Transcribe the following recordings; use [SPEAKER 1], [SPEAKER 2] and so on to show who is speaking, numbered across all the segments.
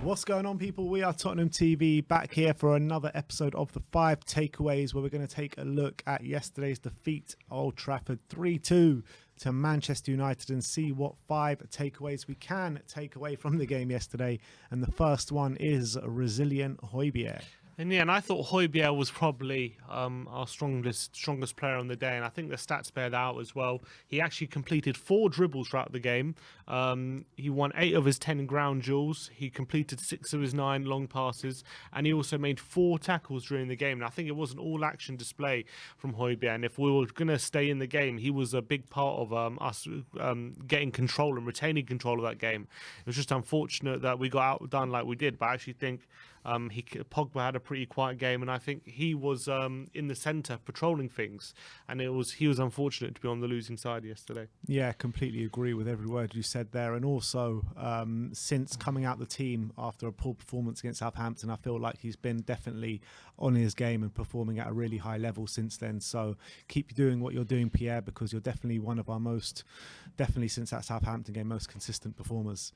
[SPEAKER 1] What's going on, people? We are Tottenham TV, back here for another episode of the 5 takeaways, where we're going to take a look at yesterday's defeat at Old Trafford 3-2 to Manchester United and see what 5 takeaways we can take away from the game yesterday. And the first one is a resilient HOJBJERG.
[SPEAKER 2] And yeah, and I thought HOJBJERG was probably our strongest player on the day, and I think the stats bear that out as well. He actually completed 4 dribbles throughout the game. He won 8 of his 10 ground duels. He completed 6 of his 9 long passes, and he also made 4 tackles during the game. And I think it was an all-action display from HOJBJERG. And if we were going to stay in the game, he was a big part of us getting control and retaining control of that game. It was just unfortunate that we got outdone like we did, but I actually think Pogba had a pretty quiet game, and I think he was in the centre patrolling things, and he was unfortunate to be on the losing side yesterday.
[SPEAKER 1] Yeah, completely agree with every word you said there. And also, since coming out the team after a poor performance against Southampton, I feel like he's been definitely on his game and performing at a really high level since then. So keep doing what you're doing, Pierre, because you're definitely one of our definitely since that Southampton game, most consistent performers.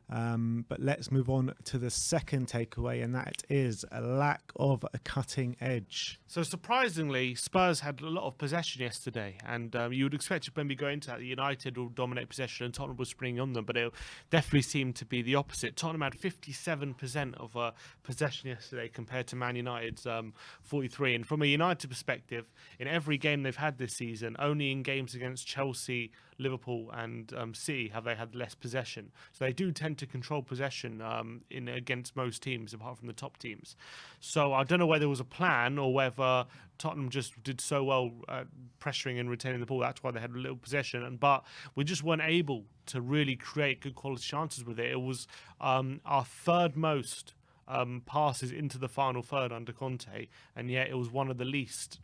[SPEAKER 1] But let's move on to the second takeaway, and that is a lack of a cutting edge.
[SPEAKER 2] So surprisingly, Spurs had a lot of possession yesterday, and you would expect when we go into that, United will dominate possession and Tottenham was springing on them, but it definitely seemed to be the opposite. Tottenham had 57% of possession yesterday compared to Man United's 43%. And from a United perspective, in every game they've had this season, only in games against Chelsea, Liverpool and City have they had less possession. So they do tend to control possession against most teams apart from the top teams. So I don't know whether it was a plan or whether Tottenham just did so well pressuring and retaining the ball. That's why they had a little possession. But we just weren't able to really create good quality chances with it. It was our third most passes into the final third under Conte, and yet it was one of the least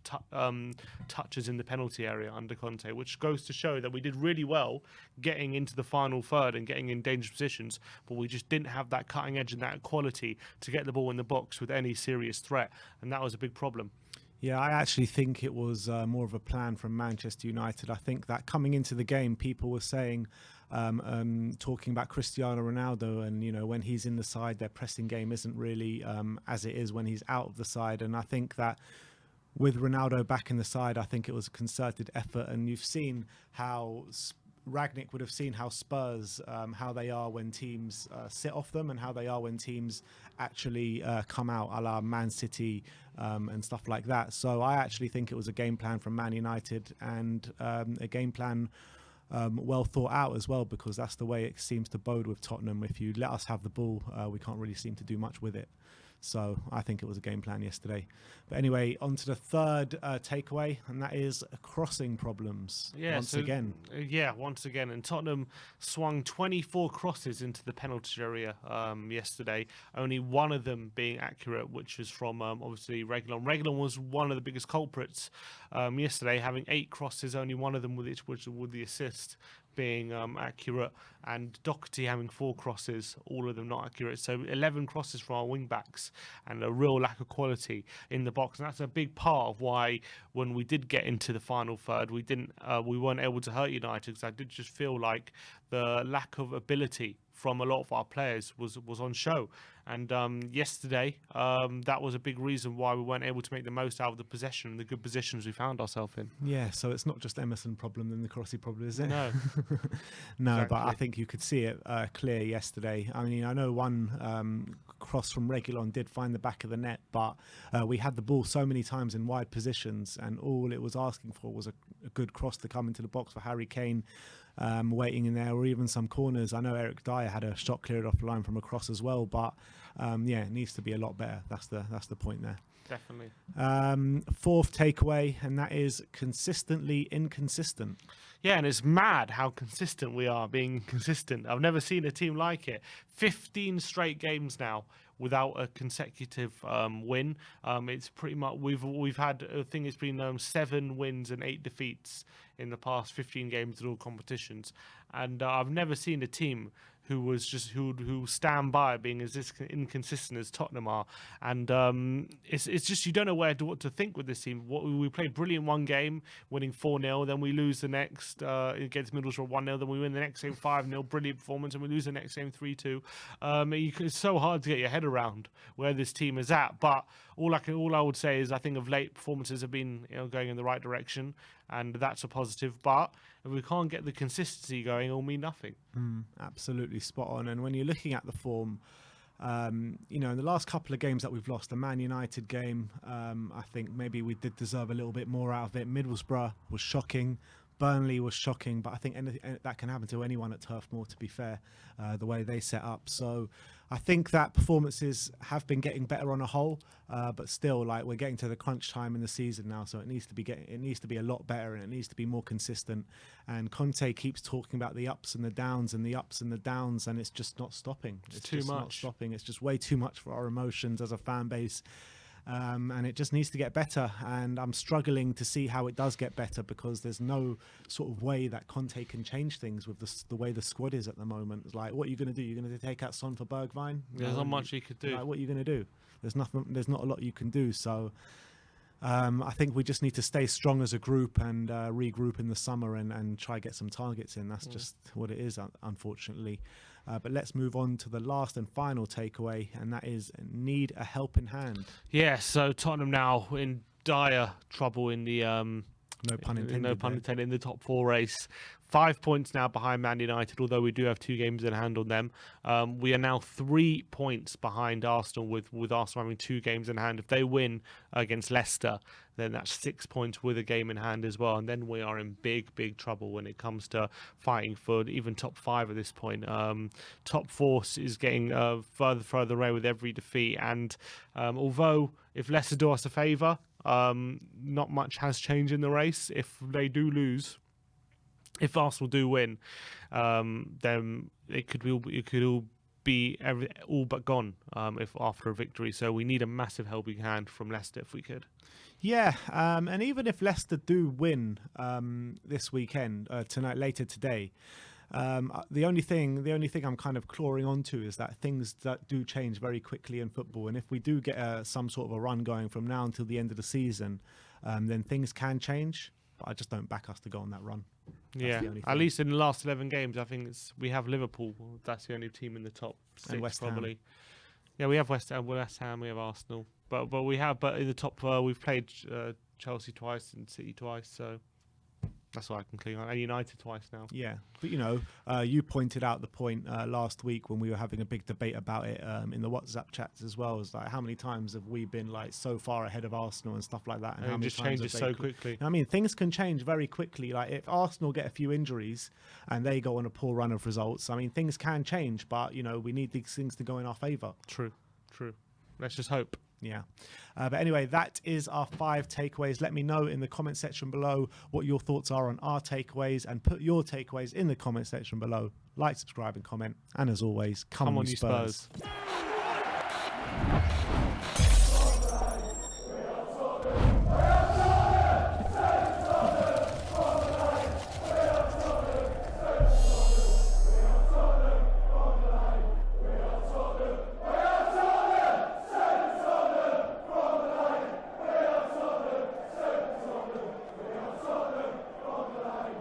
[SPEAKER 2] touches in the penalty area under Conte, which goes to show that we did really well getting into the final third and getting in dangerous positions, but we just didn't have that cutting edge and that quality to get the ball in the box with any serious threat, and that was a big problem.
[SPEAKER 1] Yeah, I actually think it was more of a plan from Manchester United. I think that coming into the game, people were saying, talking about Cristiano Ronaldo, and when he's in the side, their pressing game isn't really as it is when he's out of the side. And I think that with Ronaldo back in the side, I think it was a concerted effort. And you've seen how Ragnick would have seen how Spurs, how they are when teams sit off them and how they are when teams actually come out, a la Man City and stuff like that. So I actually think it was a game plan from Man United, and a game plan well thought out as well, because that's the way it seems to bode with Tottenham. If you let us have the ball, we can't really seem to do much with it. So I think it was a game plan yesterday. But anyway, on to the third takeaway, and that is crossing problems once again.
[SPEAKER 2] Yeah, once again. And Tottenham swung 24 crosses into the penalty area yesterday, only one of them being accurate, which is from obviously Reguilon. Reguilon was one of the biggest culprits yesterday, having 8 crosses, only one of them with the assist being accurate, and Doherty having 4 crosses, all of them not accurate. So 11 crosses from our wing backs, and a real lack of quality in the box. And that's a big part of why when we did get into the final third, we weren't able to hurt United, because I did just feel like the lack of ability from a lot of our players was on show. And yesterday, that was a big reason why we weren't able to make the most out of the possession and the good positions we found ourselves in.
[SPEAKER 1] Yeah, so it's not just Emerson problem and the Crossy problem, is it?
[SPEAKER 2] No.
[SPEAKER 1] No,
[SPEAKER 2] Exactly.
[SPEAKER 1] But I think you could see it clear yesterday. I mean, I know one cross from Reguilon did find the back of the net, but we had the ball so many times in wide positions, and all it was asking for was a good cross to come into the box for Harry Kane, waiting in there, or even some corners. I know Eric Dyer had a shot cleared off the line from a cross as well, but yeah, it needs to be a lot better. That's the point there.
[SPEAKER 2] Definitely.
[SPEAKER 1] Fourth takeaway, and that is consistently inconsistent.
[SPEAKER 2] Yeah, and it's mad how consistent we are being consistent. I've never seen a team like it. 15 straight games now without a consecutive win. It's pretty much we've had, I think it's been 7 wins and 8 defeats in the past 15 games in all competitions, and I've never seen a team who stand by being as inconsistent as Tottenham are, and it's just you don't know what to think with this team. We played brilliant one game, winning 4-0, then we lose the next against Middlesbrough 1-0, then we win the next game 5-0, brilliant performance, and we lose the next game 3-2. It's so hard to get your head around where this team is at, but all I would say is I think of late performances have been going in the right direction, and that's a positive. But if we can't get the consistency going, it'll mean nothing.
[SPEAKER 1] Absolutely spot on. And when you're looking at the form, in the last couple of games that we've lost, the Man United game, I think maybe we did deserve a little bit more out of it. Middlesbrough was shocking. Burnley was shocking, but I think that can happen to anyone at Turf Moor, to be fair, the way they set up. So I think that performances have been getting better on a whole, but still, like, we're getting to the crunch time in the season now, so it needs to be a lot better, and it needs to be more consistent. And Conte keeps talking about the ups and the downs and the ups and the downs, and it's just not stopping. It's
[SPEAKER 2] too
[SPEAKER 1] just
[SPEAKER 2] much.
[SPEAKER 1] not stopping. It's just way too much for our emotions as a fan base. And it just needs to get better, and I'm struggling to see how it does get better, because there's no sort of way that Conte can change things with the way the squad is at the moment. It's like, what are you going to do? You're going to take out Son for Bergwijn?
[SPEAKER 2] There's not much he could do.
[SPEAKER 1] Like, what are you going to do? There's not a lot you can do. So I think we just need to stay strong as a group and regroup in the summer and try get some targets in. That's just what it is, unfortunately. But let's move on to the last and final takeaway, and that is need a helping hand.
[SPEAKER 2] Yeah, so Tottenham now in dire trouble in the
[SPEAKER 1] No pun intended,
[SPEAKER 2] in the top 4 race. 5 points now behind Man United, although we do have 2 games in hand on them. We are now 3 points behind Arsenal, with Arsenal having 2 games in hand. If they win against Leicester, then that's 6 points with a game in hand as well. And then we are in big trouble when it comes to fighting for even top 5 at this point. Top 4 is getting further away with every defeat. And although if Leicester do us a favour, not much has changed in the race. If they do lose, if Arsenal do win, then it could all be all but gone if after a victory. So we need a massive helping hand from Leicester if we could.
[SPEAKER 1] Yeah, and even if Leicester do win this weekend, later today, the only thing I'm kind of clawing onto is that things that do change very quickly in football, and if we do get some sort of a run going from now until the end of the season, then things can change. But I just don't back us to go on that run.
[SPEAKER 2] That's at least in the last 11 games, I think we have Liverpool. That's the only team in the top 6,
[SPEAKER 1] and West
[SPEAKER 2] probably.
[SPEAKER 1] Ham.
[SPEAKER 2] Yeah, we have West Ham, we have Arsenal, but in the top we've played Chelsea twice and City twice, so that's what I can cling on. And United twice now.
[SPEAKER 1] Yeah, but you pointed out the point last week when we were having a big debate about it in the WhatsApp chats as well. It's like, how many times have we been like so far ahead of Arsenal and stuff like that? And how
[SPEAKER 2] it
[SPEAKER 1] many
[SPEAKER 2] just
[SPEAKER 1] times
[SPEAKER 2] changes so quickly.
[SPEAKER 1] I mean, things can change very quickly. Like if Arsenal get a few injuries and they go on a poor run of results, I mean, things can change. But we need these things to go in our favour.
[SPEAKER 2] True. Let's just hope.
[SPEAKER 1] Yeah. But anyway, that is our 5 takeaways. Let me know in the comment section below what your thoughts are on our takeaways, and put your takeaways in the comment section below. Like, subscribe and comment. And as always, come on you Spurs.